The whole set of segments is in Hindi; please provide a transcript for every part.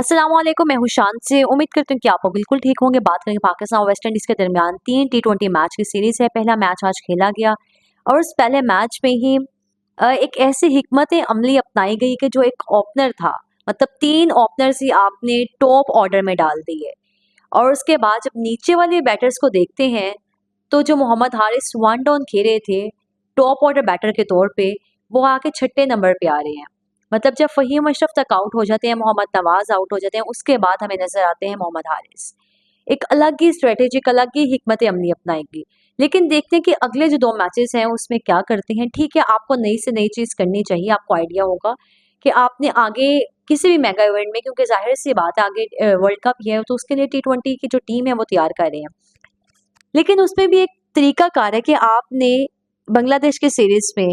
अस्सलाम वालेकुम, मैं हूँ शांति। उम्मीद करती हूँ कि आप बिल्कुल ठीक होंगे। बात करेंगे पाकिस्तान और वेस्ट इंडीज़ के दरमियान 3 टी20 मैच की सीरीज़ है। पहला मैच आज खेला गया और उस पहले मैच में ही एक ऐसी हिकमत अमली अपनाई गई कि जो एक ओपनर था, मतलब 3 ओपनर्स ही आपने टॉप ऑर्डर में डाल दिए और उसके बाद जब नीचे वाले बैटर्स को देखते हैं, तो जो मोहम्मद हारिस वन डाउन खेले थे, टॉप ऑर्डर बैटर के तौर पे, वो आके छठे नंबर पे आ रहे हैं। मतलब जब फ़हीम अशरफ तक आउट हो जाते हैं, मोहम्मद नवाज़ आउट हो जाते हैं, उसके बाद हमें नज़र आते हैं मोहम्मद हारिस। एक अलग ही स्ट्रैटेजी, एक अलग ही हिकमत अमली अपनाएँगे। लेकिन देखते हैं कि अगले जो 2 मैचेज़ हैं, उसमें क्या करते हैं। ठीक है, आपको नई से नई चीज़ करनी चाहिए, आपको आइडिया होगा कि आपने आगे किसी भी मेगा इवेंट में, क्योंकि ज़ाहिर-सी बात है आगे वर्ल्ड कप ही है, तो उसके लिए टी20 की जो टीम है, वो तैयार कर रहे हैं। लेकिन उसमें भी एक तरीकाकार है कि आपने बांग्लादेश की सीरीज़ में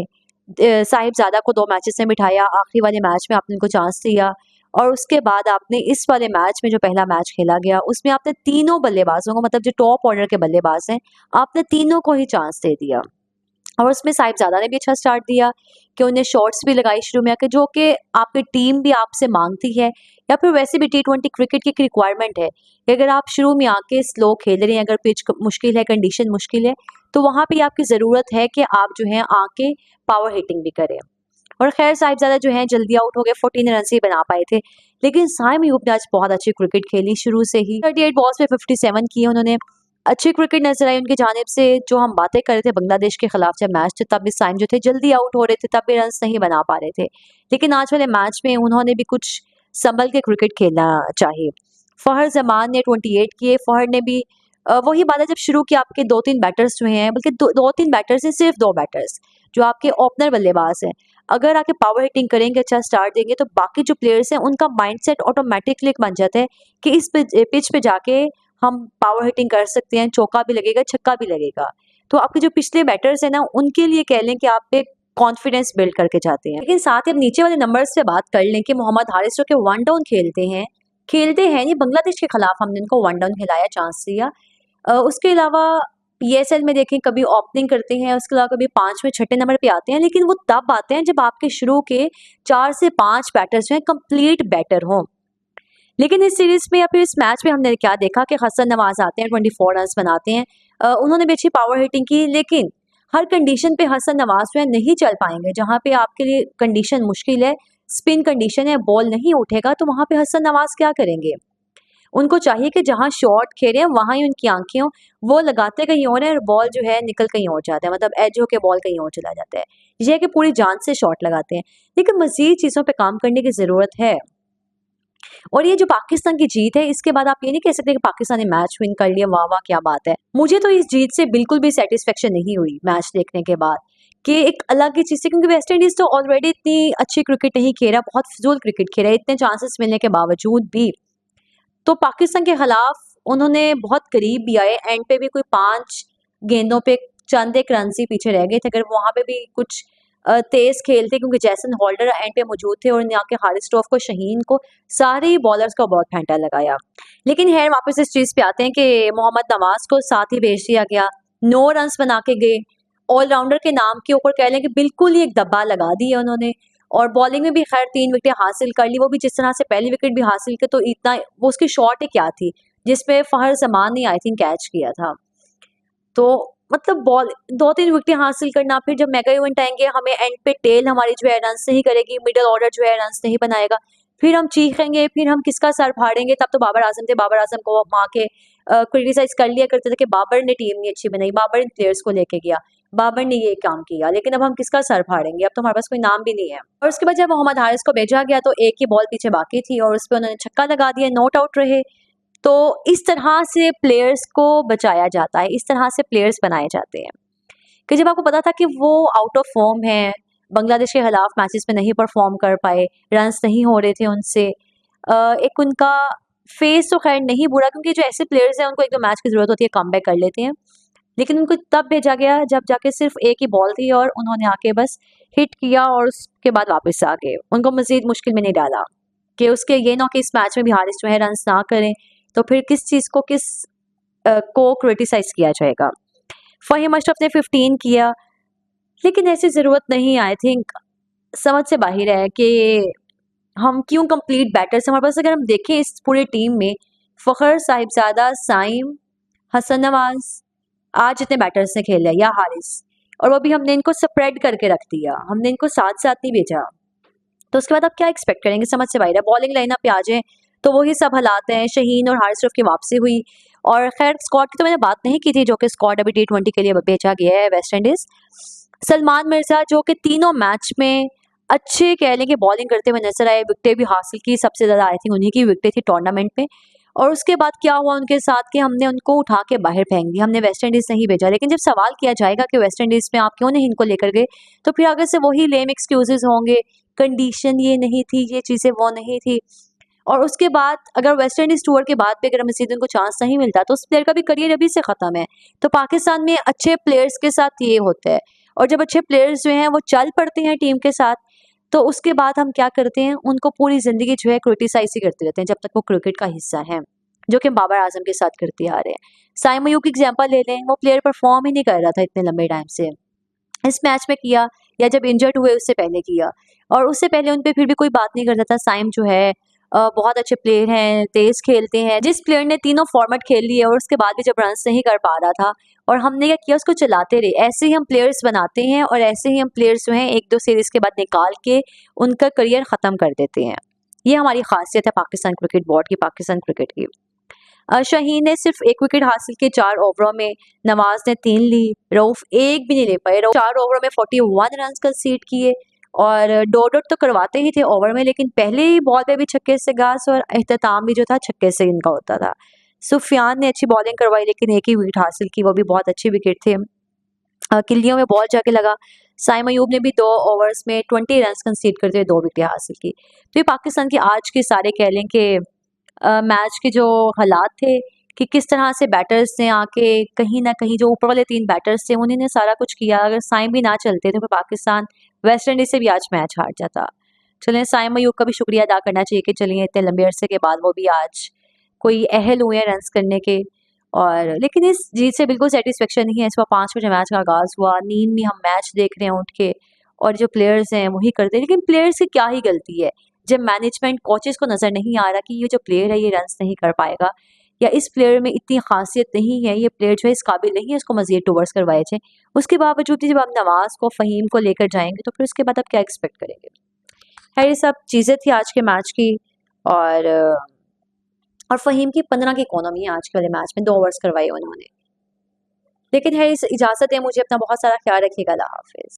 साहिबजादा को 2 मैचेस में बिठाया, आखिरी वाले मैच में आपने उनको चांस दिया और उसके बाद आपने इस वाले मैच में जो पहला मैच खेला गया, उसमें आपने तीनों बल्लेबाज़ों को, मतलब जो टॉप ऑर्डर के बल्लेबाज़ हैं, आपने तीनों को ही चांस दे दिया। और उसमें साहिबजादा ने भी अच्छा स्टार्ट दिया कि उन्हें शॉट्स भी लगाई शुरू में आके, जो कि आपकी टीम भी आपसे मांगती है या फिर वैसे भी टी20 क्रिकेट की एक रिक्वायरमेंट है कि अगर आप शुरू में आके स्लो खेल रहे हैं, अगर पिच मुश्किल है, कंडीशन मुश्किल है, तो वहाँ पे आपकी ज़रूरत है कि आप जो है आके पावर हिटिंग भी करें। और खैर साहिबजादा जो हैं जल्दी आउट हो गए, 14 रन ही बना पाए थे। लेकिन साइम अयूब ने आज बहुत अच्छी क्रिकेट खेली शुरू से ही। 38 बॉल्स में 57 किए उन्होंने। अच्छी क्रिकेट नजर आई उनकी जानिब से। जो हम बातें कर रहे थे बांग्लादेश के खिलाफ जब मैच थे, तब भी साइम जो थे जल्दी आउट हो रहे थे, तब भी रन्स नहीं बना पा रहे थे। लेकिन आज वाले मैच में उन्होंने भी कुछ संभल के क्रिकेट खेलना चाहिए। फहर जमान ने 28 किए। फहर ने भी वही बात है, जब शुरू किया आपके 2-3 बैटर्स जो हैं, बल्कि 2-3 बैटर्स हैं, सिर्फ 2 बैटर्स जो आपके ओपनर बल्लेबाज हैं, अगर आके पावर हिटिंग करेंगे, अच्छा स्टार्ट देंगे, तो बाकी जो प्लेयर्स हैं उनका माइंडसेट ऑटोमेटिकली एक बन जाता है कि इस पिच पे जाके हम पावर हिटिंग कर सकते हैं, चौका भी लगेगा, छक्का भी लगेगा। तो आपके जो पिछले बैटर्स हैं ना, उनके लिए कह लें कि आप एक कॉन्फिडेंस बिल्ड करके जाते हैं। लेकिन साथ ही अब नीचे वाले नंबर्स पे बात कर लें कि मोहम्मद हारिस जो कि वन डाउन खेलते हैं नहीं, बांग्लादेश के खिलाफ हमने उनको वन डाउन खिलाया, चांस दिया। उसके अलावा पीएसएल में देखें कभी ओपनिंग करते हैं, उसके अलावा कभी 5वें छठे नंबर पे आते हैं, लेकिन वो तब आते हैं जब आपके शुरू के 4 से 5 बैटर्स जो हैं कंप्लीट बैटर हों। लेकिन इस सीरीज में या फिर इस मैच में हमने क्या देखा कि हसन नवाज आते हैं, 24 रन्स बनाते हैं। उन्होंने भी अच्छी पावर हिटिंग की, लेकिन हर कंडीशन पे हसन नवाज जो है नहीं चल पाएंगे। जहाँ पे आपके लिए कंडीशन मुश्किल है, स्पिन कंडीशन है, बॉल नहीं उठेगा, तो वहाँ पे हसन नवाज क्या करेंगे। उनको चाहिए कि जहाँ शॉट खेले वहाँ ही उनकी आंखें हों। वो लगाते कहीं और है और बॉल जो है निकल कहीं और जाता है, मतलब एज होके बॉल कहीं और चला जाता है। ये है कि पूरी जान से शॉट लगाते हैं, लेकिन मजीद चीज़ों पे काम करने की ज़रूरत है। और ये जो पाकिस्तान की जीत है, इसके बाद आप ये नहीं कह सकते कि पाकिस्तान ने मैच विन कर लिया, वाह वाह क्या बात है। मुझे तो इस जीत से बिल्कुल भी सेटिस्फेक्शन नहीं हुई मैच देखने के बाद, कि एक अलग ही चीज़ थी, क्योंकि वेस्ट इंडीज़ तो ऑलरेडी इतनी अच्छी क्रिकेट नहीं खेला, बहुत फिजूल क्रिकेट खेला, इतने चांसेस मिलने के बावजूद भी। तो पाकिस्तान के खिलाफ उन्होंने बहुत करीब भी आए, एंड पे भी कोई 5 गेंदों पे चंद एक रन ही पीछे रह गए थे। अगर वहाँ पे भी कुछ तेज खेलते, क्योंकि जैसन होल्डर एंड पे मौजूद थे और यहाँ के हारिस रऊफ को, शहीन को, सारे ही बॉलर्स को बहुत फेंटा लगाया। लेकिन खैर वापस इस चीज़ पे आते हैं कि मोहम्मद नवाज को साथ ही भेज दिया गया, 9 रन्स बना के गए। ऑलराउंडर के नाम के ऊपर कह लें कि बिल्कुल ही एक दब्बा लगा दिया उन्होंने। और बॉलिंग में भी खैर 3 विकेटें हासिल कर ली, वो भी जिस तरह से पहली विकेट भी हासिल की, तो इतना वो उसकी शॉट ही क्या थी, जिसपे फहर जमान ने आई थिंक कैच किया था। तो मतलब बॉल 2-3 विकेटें हासिल करना, फिर जब मेगा इवेंट आएँगे, हमें एंड पे टेल हमारी जो है रन्स नहीं करेगी, मिडल ऑर्डर जो है रन्स नहीं बनाएगा, फिर हम चीखेंगे, फिर हम किसका सर फाड़ेंगे। तब तो बाबर आज़म थे, बाबर आज़म को हम आके क्रिटिसाइज़ कर लिया करते थे कि बाबर ने टीम नहीं अच्छी बनाई, बाबर इन प्लेयर्स को लेके गया, बाबर ने ये काम किया। लेकिन अब हम किसका सर फाड़ेंगे, अब तो हमारे पास कोई नाम भी नहीं है। और उसके बाद जब मोहम्मद हारिस को भेजा गया, तो एक ही बॉल पीछे बाकी थी और उसपे उन्होंने छक्का लगा दिया, नॉट आउट रहे। तो इस तरह से प्लेयर्स को बचाया जाता है, इस तरह से प्लेयर्स बनाए जाते हैं कि जब आपको पता था कि वो आउट ऑफ फॉर्म है, बांग्लादेश के खिलाफ मैचेस में नहीं परफॉर्म कर पाए, रन्स नहीं हो रहे थे उनसे। एक उनका फेस तो खैर नहीं बुरा, क्योंकि जो ऐसे प्लेयर्स हैं उनको एक दो मैच की ज़रूरत होती है, कमबैक कर लेते हैं। लेकिन उनको तब भेजा गया जब जाके सिर्फ एक ही बॉल थी और उन्होंने आके बस हिट किया और उसके बाद वापस आ गए। उनको मज़ीद मुश्किल में नहीं डाला कि उसके ये ना कि इस मैच में भी हारिस जो है रन्स ना करें, तो फिर किस चीज़ को को क्रिटिसाइज़ किया जाएगा। फ़हीम अशरफ ने 15 किया, लेकिन ऐसी ज़रूरत नहीं, आई थिंक समझ से बाहर है कि हम क्यों कंप्लीट बैटर्स हमारे पास। अगर हम देखें इस पूरे टीम में फ़खर, साहिबजादा, साइम, हसन नवाज, आज जितने बैटर्स ने खेले या हारिस, और वो भी हमने इनको स्प्रेड करके रख दिया, हमने इनको साथ साथ नहीं भेजा। तो उसके बाद आप क्या एक्सपेक्ट करेंगे, समझ से बाहर है। बॉलिंग लाइनअप पे आ जाए तो वही सब हालात हैं। शहीन और हारिस रऊफ की वापसी हुई, और खैर स्क्वाड की तो मैंने बात नहीं की थी, जो कि स्क्वाड अभी T20 के लिए भेजा गया है वेस्ट इंडीज। सलमान मिर्जा जो कि तीनों मैच में अच्छे कह लें कि बॉलिंग करते हुए नजर आए, विकेटें भी हासिल की, सबसे ज़्यादा आई थिंक उन्हीं की विकेटें थी टूर्नामेंट में। और उसके बाद क्या हुआ उनके साथ कि हमने उनको उठा के बाहर फेंक दिया, हमने वेस्ट इंडीज़ नहीं भेजा। लेकिन जब सवाल किया जाएगा कि वेस्ट इंडीज़ में आप क्यों नहीं इनको लेकर गए, तो फिर आगे से वही लेम एक्सक्यूजेज होंगे, कंडीशन ये नहीं थी, ये चीज़ें वो नहीं थी। और उसके बाद अगर वेस्ट इंडीज़ टूर के बाद भी अगर मजीद उनको चांस नहीं मिलता तो उस प्लेयर का भी करियर अभी से ख़त्म है। तो पाकिस्तान में अच्छे प्लेयर्स के साथ ये होता है, और जब अच्छे प्लेयर्स जो हैं वो चल पड़ते हैं टीम के साथ, तो उसके बाद हम क्या करते हैं, उनको पूरी ज़िंदगी जो है क्रिटिसाइज़ ही करते रहते हैं जब तक वो क्रिकेट का हिस्सा है, जो कि हम बाबर आजम के साथ करते आ रहे हैं। साइम अयूब की एग्जांपल ले लें, वो प्लेयर परफॉर्म ही नहीं कर रहा था इतने लंबे टाइम से। इस मैच में किया, या जब इंजर्ड हुए उससे पहले किया, और उससे पहले उन पे फिर भी कोई बात नहीं करता था। साइम जो है बहुत अच्छे प्लेयर हैं, तेज़ खेलते हैं। जिस प्लेयर ने तीनों फॉर्मेट खेल लिए और उसके बाद भी जब रन्स नहीं कर पा रहा था, और हमने क्या किया, उसको चलाते रहे। ऐसे ही हम प्लेयर्स बनाते हैं, और ऐसे ही हम प्लेयर्स जो हैं 1-2 सीरीज़ के बाद निकाल के उनका करियर ख़त्म कर देते हैं। ये हमारी ख़ासियत है पाकिस्तान क्रिकेट बोर्ड की, पाकिस्तान क्रिकेट की। शाहीन ने सिर्फ 1 विकेट हासिल की 4 ओवरों में, नवाज ने 3 ली, रऊफ 1 भी नहीं ले पाए। रऊफ 4 ओवरों में 41 रन्स कंसीड किए, और डॉट तो करवाते ही थे ओवर में, लेकिन पहले ही बॉल पे भी छक्के से गास, और इख्तिताम भी जो था छक्के से इनका होता था। सुफियान ने अच्छी बॉलिंग करवाई, लेकिन 1 ही विकेट हासिल की, वो भी बहुत अच्छे विकेट थे। किल्लियों में बॉल जाके लगा। साइम अयूब ने भी 2 ओवर्स में 20 रन्स कंसीड करते हुए 2 विकेटें हासिल की। तो ये पाकिस्तान की आज के सारे कह लें कि मैच के जो हालात थे, कि किस तरह से बैटर्स ने आके कहीं न कहीं जो ऊपर वाले 3 बैटर्स थे उन्होंने सारा कुछ किया। अगर साइम भी ना चलते तो फिर पाकिस्तान वेस्ट इंडीज़ से भी आज मैच हार जाता। चलें, साइम अयूब का भी शुक्रिया अदा करना चाहिए कि चलिए इतने लंबे अरसे के बाद वो भी आज कोई अहल हुए हैं रन्स करने के। और लेकिन इस जीत से बिल्कुल सैटिस्फैक्शन नहीं है। इस बार 5 बजे मैच का आगाज़ हुआ, नींद में हम मैच देख रहे हैं उठ के, और जो प्लेयर्स हैं वही करते हैं। लेकिन प्लेयर्स की क्या ही गलती है, जब मैनेजमेंट कोचेस को नज़र नहीं आ रहा कि ये जो प्लेयर है ये रन्स नहीं कर पाएगा, या इस प्लेयर में इतनी खासियत नहीं है, ये प्लेयर जो है इस काबिल नहीं है, इसको मज़ीद टूवर्स करवाए जाएँ। उसके बावजूद भी जब आप नवाज़ को, फ़हीम को लेकर जाएँगे तो फिर उसके बाद आप क्या एक्सपेक्ट करेंगे? खैर, ये सब चीज़ें थी आज के मैच की। और फ़हीम की 15 की इकोनॉमी है आज के वाले मैच में, 2 ओवर्स करवाए उन्होंने। लेकिन है, इस इजाज़त है मुझे, अपना बहुत सारा ख्याल रखिएगा। अल्लाह हाफ़िज़।